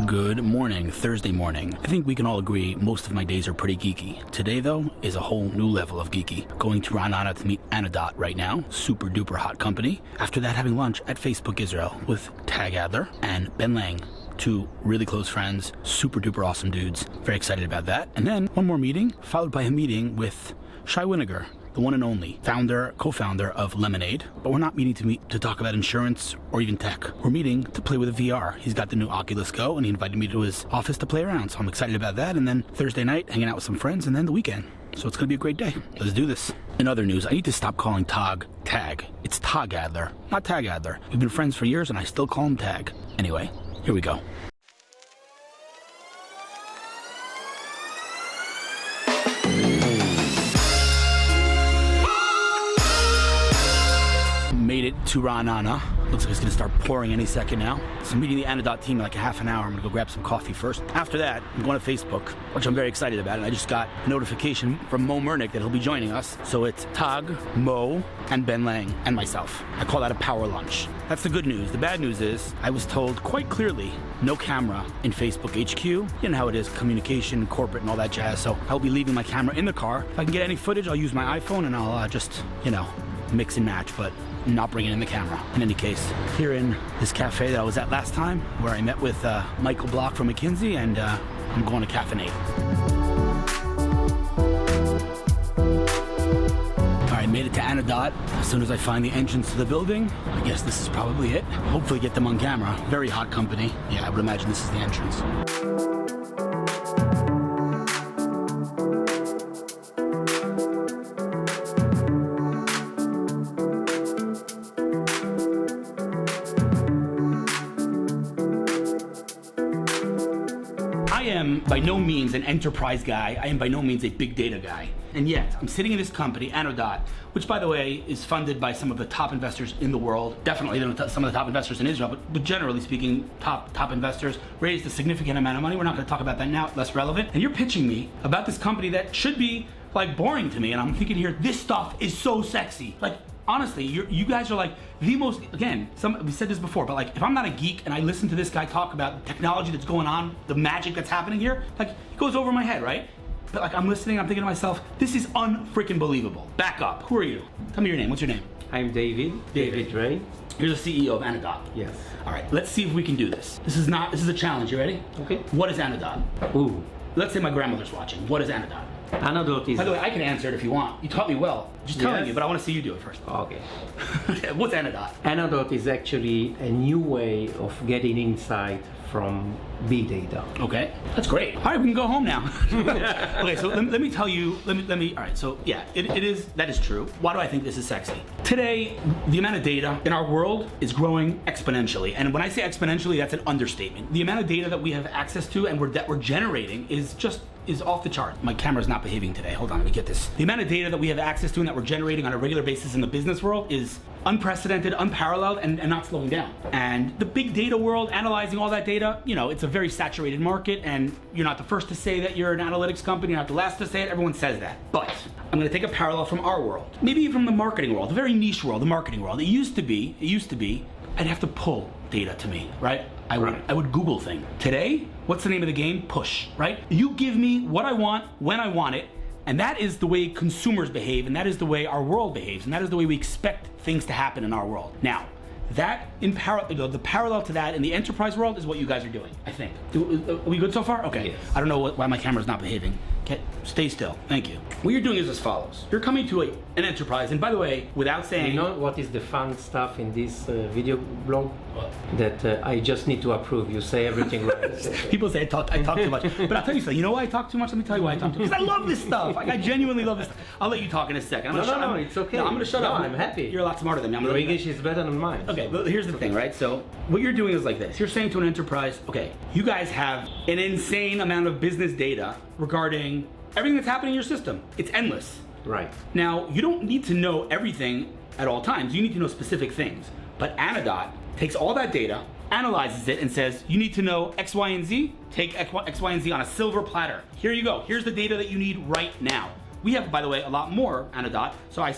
Good morning, Thursday morning. I think we can all agree most of my days are pretty geeky. Today, though, is a whole new level of geeky. Going to Raanana to meet Anodot right now. Super duper hot company. After that, having lunch at Facebook Israel with Tahg Adler and Ben Lang. Two really close friends, super duper awesome dudes. Very excited about that. And then one more meeting, followed by a meeting with Shai Wininger, the one and only co-founder of Lemonade. But we're not meeting to talk about insurance or even tech. We're meeting to play with a VR. He's got the new Oculus Go and he invited me to his office to play around. So I'm excited about that. And then Thursday night, hanging out with some friends, and then the weekend. So it's gonna be a great day. Let's do this. In other news, I need to stop calling Tahg Tag. It's Tahg Adler, not Tahg Adler. We've been friends for years and I still call him Tag. Anyway, here we go. Made it to Raanana. Looks like it's gonna start pouring any second now. So I'm meeting the Anodot team in like a half an hour. I'm gonna go grab some coffee first. After that, I'm going to Facebook, which I'm very excited about. And I just got a notification from Moe Mernick that he'll be joining us. So it's Tahg, Moe, and Ben Lang, and myself. I call that a power lunch. That's the good news. The bad news is, I was told quite clearly, no camera in Facebook HQ. You know how it is, communication, corporate, and all that jazz. So I'll be leaving my camera in the car. If I can get any footage, I'll use my iPhone and I'll just, mix and match, but not bringing in the camera. In any case, here in this cafe that I was at last time, where I met with Michael Block from McKinsey, and I'm going to caffeinate. All right, made it to Anodot. As soon as I find the entrance to the building, I guess this is probably it. Hopefully get them on camera. Very hot company. Yeah, I would imagine this is the entrance. I am by no means an enterprise guy. I am by no means a big data guy. And yet, I'm sitting in this company, Anodot, which by the way, is funded by some of the top investors in the world. Definitely some of the top investors in Israel, but generally speaking, top investors raised a significant amount of money. We're not gonna talk about that now, less relevant. And you're pitching me about this company that should be like boring to me. And I'm thinking here, this stuff is so sexy. Like, honestly, you guys are like the most, again, we said this before, but like if I'm not a geek and I listen to this guy talk about the technology that's going on, the magic that's happening here, like it goes over my head, right? But like I'm listening, I'm thinking to myself, this is unfreaking believable. Back up, who are you? Tell me your name, what's your name? I'm David Drai. You're the CEO of Anodot. Yes. All right, let's see if we can do this. This is a challenge, you ready? Okay. What is Anodot? Ooh. Let's say my grandmother's watching, what is Anodot? Anodot is... By the way, I can answer it if you want. You taught me well. Just telling you, but I want to see you do it first. Okay. What's Anodot? Anodot is actually a new way of getting insight from big data. Okay, that's great. All right, we can go home now. Okay, so let me tell you, all right, so yeah, that is true. Why do I think this is sexy? Today, the amount of data in our world is growing exponentially. And when I say exponentially, that's an understatement. The amount of data that we have access to and that we're generating is off the chart. My camera's not behaving today. Hold on, let me get this. The amount of data that we have access to and that we're generating on a regular basis in the business world is unprecedented, unparalleled, and not slowing down. And the big data world, analyzing all that data, it's a very saturated market, and you're not the first to say that you're an analytics company, you're not the last to say it, everyone says that. But I'm gonna take a parallel from our world, maybe even from the marketing world, the very niche world, the marketing world. It used to be, I'd have to pull data to me, right? I would Google things. Today, what's the name of the game? Push, right? You give me what I want, when I want it, and that is the way consumers behave, and that is the way our world behaves, and that is the way we expect things to happen in our world. Now, that the parallel to that in the enterprise world is what you guys are doing, I think. Are we good so far? Okay. Yes. I don't know why my camera's not behaving. Stay still, thank you. What you're doing is as follows. You're coming to an enterprise, and by the way, without saying... You know what is the fun stuff in this video blog? What? That I just need to approve. You say everything right. People say I talk too much, but I'll tell you something. You know why I talk too much? Let me tell you why I talk too much. Because I love this stuff. Like, I genuinely love this stuff. I'll let you talk in a second. No, it's okay. No, I'm gonna shut up. I'm happy. You're a lot smarter than me. Your English is better than mine. Okay, but here's the thing, right? So what you're doing is like this. You're saying to an enterprise, okay, you guys have an insane amount of business data regarding everything that's happening in your system. It's endless. Right. Now, you don't need to know everything at all times. You need to know specific things. But Anodot takes all that data, analyzes it, and says, you need to know X, Y, and Z? Take X, Y, and Z on a silver platter. Here you go. Here's the data that you need right now. We have, by the way, a lot more Anodot. So I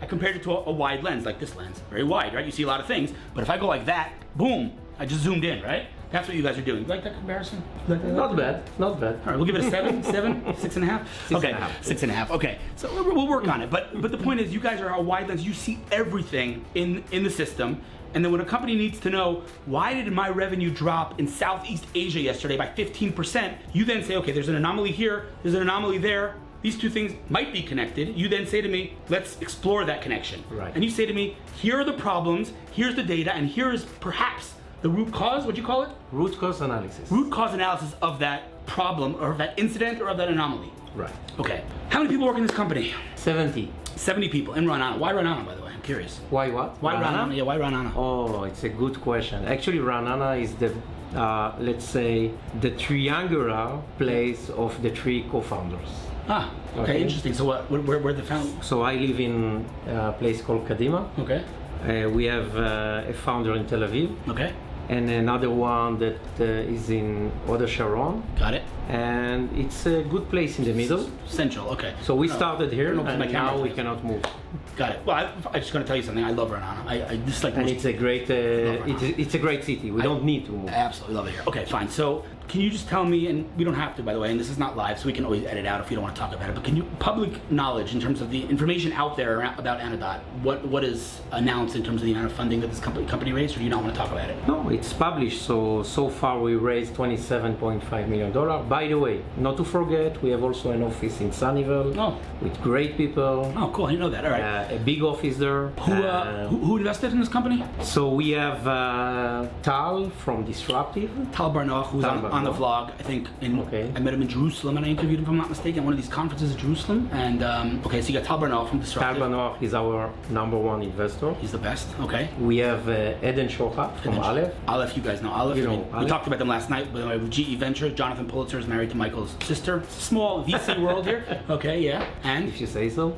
compared it to a wide lens, like this lens. Very wide, right? You see a lot of things. But if I go like that, boom, I just zoomed in, right? That's what you guys are doing. You like that comparison? You like that? Not bad, not bad. All right, we'll give it a 7, 6.5. Okay, 6.5. Okay, so we'll work on it. But the point is, you guys are a wide lens. You see everything in the system. And then when a company needs to know, why did my revenue drop in Southeast Asia yesterday by 15%, you then say, okay, there's an anomaly here, there's an anomaly there. These two things might be connected. You then say to me, let's explore that connection. Right. And you say to me, here are the problems, here's the data, and here is perhaps the root cause, what'd you call it? Root cause analysis. Root cause analysis of that problem, or of that incident, or of that anomaly. Right. Okay. How many people work in this company? 70. 70 people in Raanana. Why Raanana, by the way? I'm curious. Why what? Why Raanana? Yeah, why Raanana? Oh, it's a good question. Actually, Raanana is the, let's say, the triangular place of the three co-founders. Ah, okay, interesting. So where the found? So I live in a place called Kadima. Okay. We have a founder in Tel Aviv. Okay. And another one that is in Hod Sharon. Got it. And it's a good place in the middle. Central, okay. So we started here, No, and my camera, now we please. cannot move. Got it. Well, I just going to tell you something. I love Raanana. I just like. And it's a great, it's a great city. We don't need to move. I absolutely love it here. Okay, fine. So can you just tell me, and we don't have to, by the way, and this is not live, so we can always edit out if you don't want to talk about it, but can you, public knowledge in terms of the information out there about Anodot, what is announced in terms of the amount of funding that this company raised, or do you not want to talk about it? No, it's published. So far we raised $27.5 million. By the way, not to forget, we have also an office in Sunnyvale with great people. Oh, cool. I didn't know that. All right. A big office there. Who invested in this company? So we have Tal from Disruptive. Tal Barnoch, who's on the vlog, I think. I met him in Jerusalem, and I interviewed him, if I'm not mistaken, at one of these conferences in Jerusalem. And okay, so you got Tal Barnoch from Disruptive. Tal Barnoch is our #1 investor. He's the best. Okay. We have Eden Shohat from Aleph. Aleph, you guys know Aleph. You I mean, know we Aleph. talked about them last night with GE Ventures. Jonathan Pulitzer is married to Michael's sister. It's a small VC world here. Okay, yeah. And if you say so.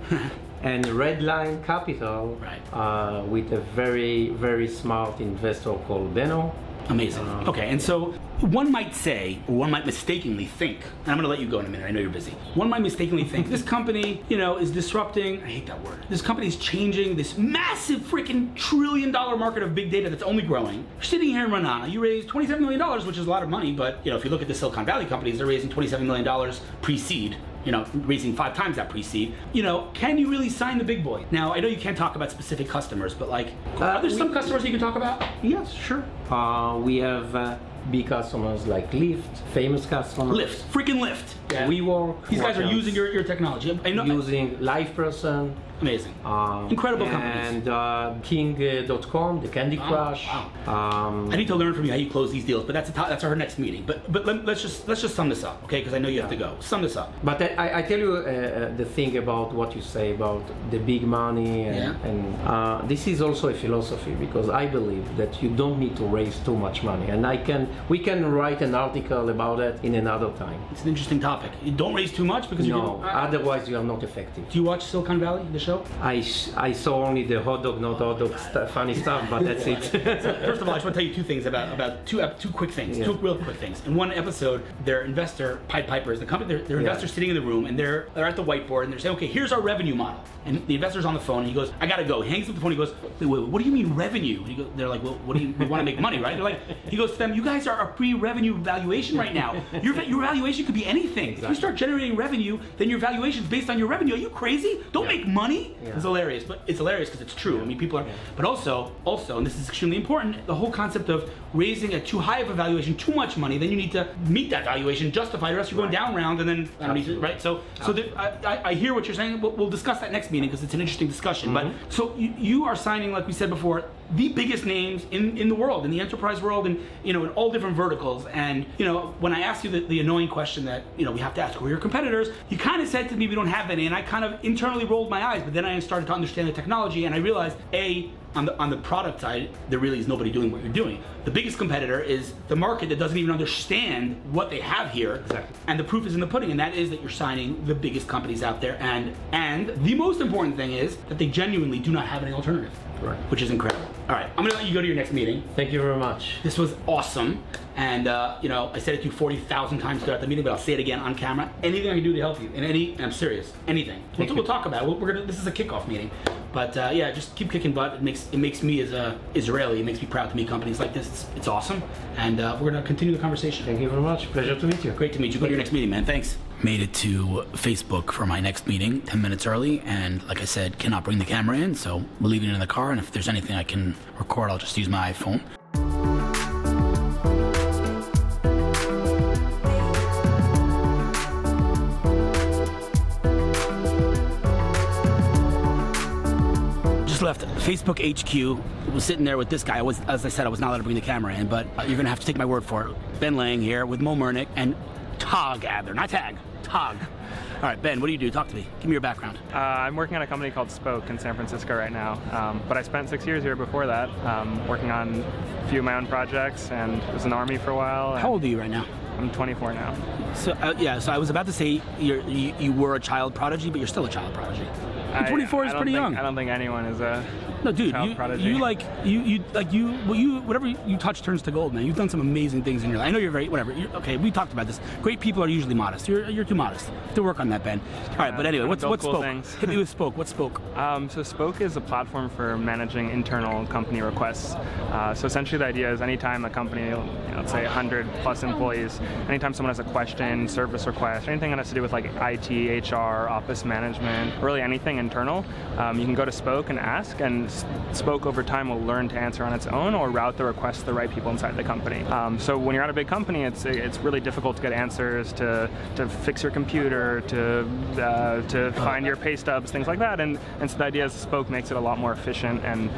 And Redline Capital, right. With a very, very smart investor called Benno. Amazing. Okay, and so one might say, or one might mistakenly think, and I'm going to let you go in a minute, I know you're busy. One might mistakenly think this company, is disrupting, I hate that word, this company is changing this massive freaking $1 trillion market of big data that's only growing. You're sitting here in Raanana, you raised $27 million, which is a lot of money, but if you look at the Silicon Valley companies, they're raising $27 million pre-seed. Raising 5 times that pre-seed. Can you really sign the big boy? Now, I know you can't talk about specific customers, but are there some customers you can talk about? Yes, sure. We have big customers like Lyft, famous customers. Lyft, freaking Lyft. Yeah. WeWork. These guys are using your technology. I know. Using LivePerson. Amazing. Incredible companies. And King.com, the Candy Crush. Wow. I need to learn from you how you close these deals, but that's our next meeting. But let's just sum this up, okay? Because I know you have to go. Sum this up. But I tell you the thing about what you say about the big money, and this is also a philosophy, because I believe that you don't need to raise too much money, and we can write an article about it in another time. It's an interesting topic. You don't raise too much because otherwise you are not effective. Do you watch Silicon Valley, the show? I saw only the hot dog, not hot dog funny stuff, but that's it. So, first of all, I just want to tell you 2 things about two quick things, 2 real quick things. In one episode, their investor, Pied Piper, is the company. Their investors sitting in the room, and they're at the whiteboard, and they're saying, okay, here's our revenue model. And the investor's on the phone, and he goes, I gotta go. He hangs up the phone. He goes, wait, what do you mean revenue? And they're like, well, what do you want to make money, right? They're like, he goes to them, you guys are a pre-revenue valuation right now. Your valuation could be anything. Exactly. If you start generating revenue, then your valuation is based on your revenue. Are you crazy? Don't make money. Yeah. It's hilarious, but it's hilarious because it's true. I mean, people are. But also, and this is extremely important, the whole concept of raising at too high of a valuation, too much money, then you need to meet that valuation, justify it, or else you're going down round, and then right. So I hear what you're saying. We'll discuss that next meeting because it's an interesting discussion. Mm-hmm. But so you are signing, like we said before, the biggest names in the world, in the enterprise world, and in all different verticals. And when I asked you the annoying question that we have to ask, who are your competitors? You kind of said to me, we don't have any, and I kind of internally rolled my eyes. But then I started to understand the technology, and I realized on the product side, there really is nobody doing what you're doing. The biggest competitor is the market that doesn't even understand what they have here. Exactly. And the proof is in the pudding, and that is that you're signing the biggest companies out there. And the most important thing is that they genuinely do not have any alternative. Right. Which is incredible. All right, I'm gonna let you go to your next meeting. Thank you very much. This was awesome. And I said it to you 40,000 times throughout the meeting, but I'll say it again on camera. Anything I can do to help you, and I'm serious, anything. We'll talk about it. This is a kickoff meeting. But yeah, just keep kicking butt. It makes me as a Israeli, it makes me proud to meet companies like this. It's awesome, and we're gonna continue the conversation. Thank you very much. Pleasure to meet you. Great to meet you. Go to your next meeting, man. Thanks. Made it to Facebook for my next meeting 10 minutes early, and like I said, cannot bring the camera in, so we're leaving it in the car, and if there's anything I can record, I'll just use my iPhone. Just left Facebook HQ, was sitting there with this guy. As I said, I was not allowed to bring the camera in, but you're gonna have to take my word for it. Ben Lang here with Moe Mernick and Tahg Adler, not Tag, Tahg. All right, Ben, what do you do? Talk to me. Give me your background. I'm working at a company called Spoke in San Francisco right now, but I spent 6 years here before that, working on a few of my own projects, and was in the Army for a while. How old are you right now? I'm 24 now. So yeah, so I was about to say you were a child prodigy, but you're still a child prodigy. 24 is pretty young. I don't think anyone is a No, dude, child prodigy. whatever you touch turns to gold, man. You've done some amazing things in your life. I know you're very whatever. Okay, we talked about this. Great people are usually modest. You're too modest. To work on that, Ben. All right, but anyway, what's cool Spoke? things. Hit me with Spoke. What's Spoke? So Spoke is a platform for managing internal company requests. So essentially the idea is anytime a company, let's say 100 plus employees, anytime someone has a question, service request, anything that has to do with like IT, HR, office management, really anything internal, you can go to Spoke and ask, and Spoke over time will learn to answer on its own or route the request to the right people inside the company. So when you're at a big company, it's really difficult to get answers, to fix your computer, to find your pay stubs, things like that. And so the idea is Spoke makes it a lot more efficient and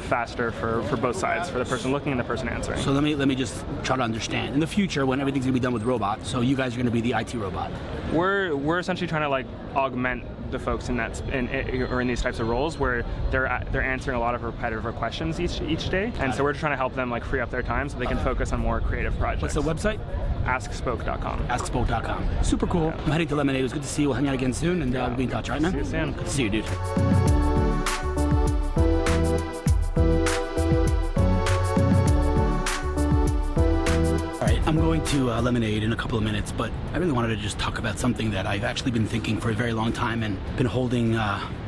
faster for both sides, for the person looking and the person answering. So let me just try to understand. In the future, when everything's gonna be done with robots, so you guys are gonna be the IT robot. We're essentially trying to like augment the folks in these types of roles where they're answering a lot of repetitive questions each day, and so we're trying to help them like free up their time so they can focus on more creative projects. What's the website? AskSpoke.com. AskSpoke.com. Super cool. I'm heading to Lemonade. It was good to see you. We'll hang out again soon, and we'll be in touch, right, man? See you soon. Good to see you, dude. I'm going to Lemonade in a couple of minutes, but I really wanted to just talk about something that I've actually been thinking for a very long time and been holding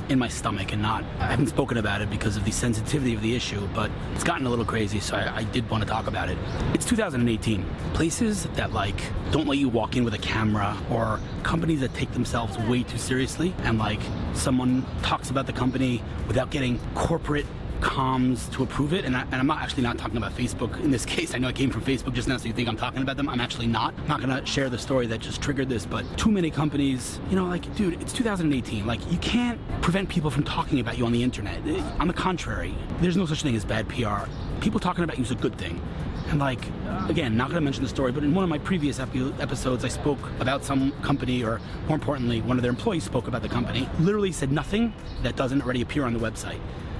in my stomach, and I haven't spoken about it because of the sensitivity of the issue, but it's gotten a little crazy, so I did want to talk about it. It's 2018. Places that like don't let you walk in with a camera, or companies that take themselves way too seriously, and like someone talks about the company without getting corporate comms to approve it, and I'm not talking about Facebook in this case. I know I came from Facebook just now, so you think I'm talking about them. I'm actually not. I'm not gonna share the story that just triggered this, but too many companies, like, dude, it's 2018. Like, you can't prevent people from talking about you on the internet. On the contrary, there's no such thing as bad PR. People talking about you is a good thing. And like, again, not gonna mention the story, but in one of my previous episodes, I spoke about some company, or more importantly, one of their employees spoke about the company, literally said nothing that doesn't already appear on the website.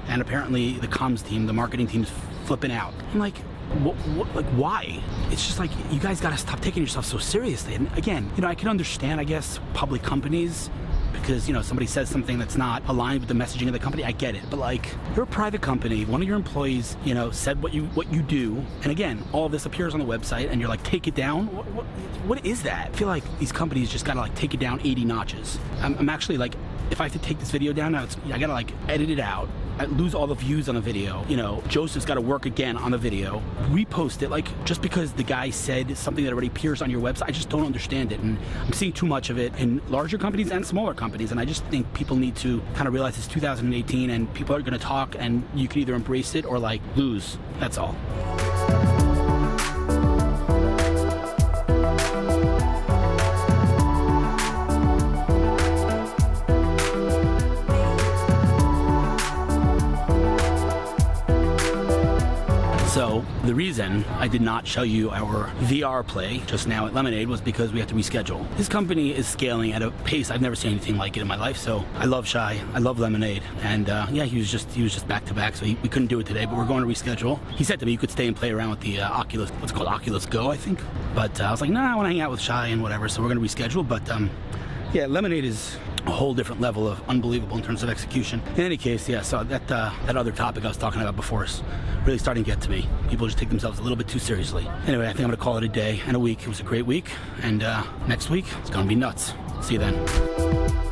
And apparently the comms team, the marketing team's flipping out. I'm like, like, why? It's just like, you guys gotta stop taking yourself so seriously. And again, I can understand, I guess, public companies, because, somebody says something that's not aligned with the messaging of the company. I get it. But like, you're a private company, one of your employees, said what you do. And again, all of this appears on the website, and you're like, take it down? What is that? I feel like these companies just gotta like take it down 80 notches. I'm actually like, if I have to take this video down now, I gotta like edit it out. I lose all the views on the video. Joseph's got to work again on the video. Repost it, like, just because the guy said something that already appears on your website. I just don't understand it, and I'm seeing too much of it in larger companies and smaller companies. And I just think people need to kind of realize it's 2018, and people are going to talk, and you can either embrace it or like lose. That's all. So the reason I did not show you our VR play just now at Lemonade was because we had to reschedule. This company is scaling at a pace I've never seen anything like it in my life. So I love Shai, I love Lemonade, and yeah, he was just back to back, so we couldn't do it today. But we're going to reschedule. He said to me you could stay and play around with the Oculus, what's it called, Oculus Go, I think. But I was like, nah, I want to hang out with Shai and whatever. So we're going to reschedule. But yeah, Lemonade is a whole different level of unbelievable in terms of execution. In any case, yeah, so that other topic I was talking about before is really starting to get to me. People just take themselves a little bit too seriously. Anyway, I think I'm gonna call it a day and a week. It was a great week, and next week it's gonna be nuts. See you then.